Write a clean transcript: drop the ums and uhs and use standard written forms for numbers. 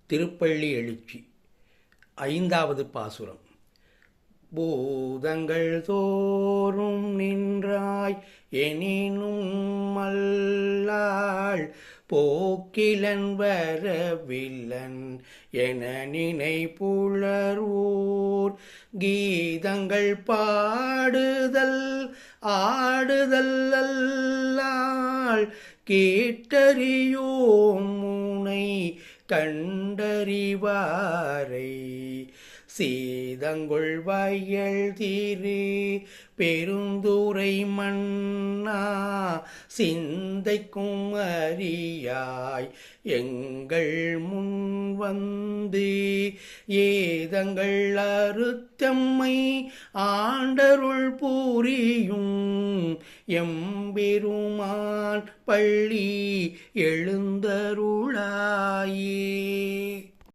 திருப்பள்ளி எழுச்சி. ஐந்தாவது பாசுரம். பூதங்கள் தோறும் நின்றாய் எனினும் அல்லாள் போக்கிலன் வரவில்லன் என நினை புலர்வோர் கீதங்கள் பாடுதல் ஆடுதல் அல்லாள் கேட்டறியோம் முனை கண்டறிவாரை சீதங்கொள் வயல் திரு பெருந்துரை மன்னா சிந்தைக்கும் அறியாய் எங்கள் முன் வந்து ஏதங்கள் அறுத்தம்மை ஆண்டருள் பூரியும் எம்பெருமான் பள்ளி எழுந்தருளாயே.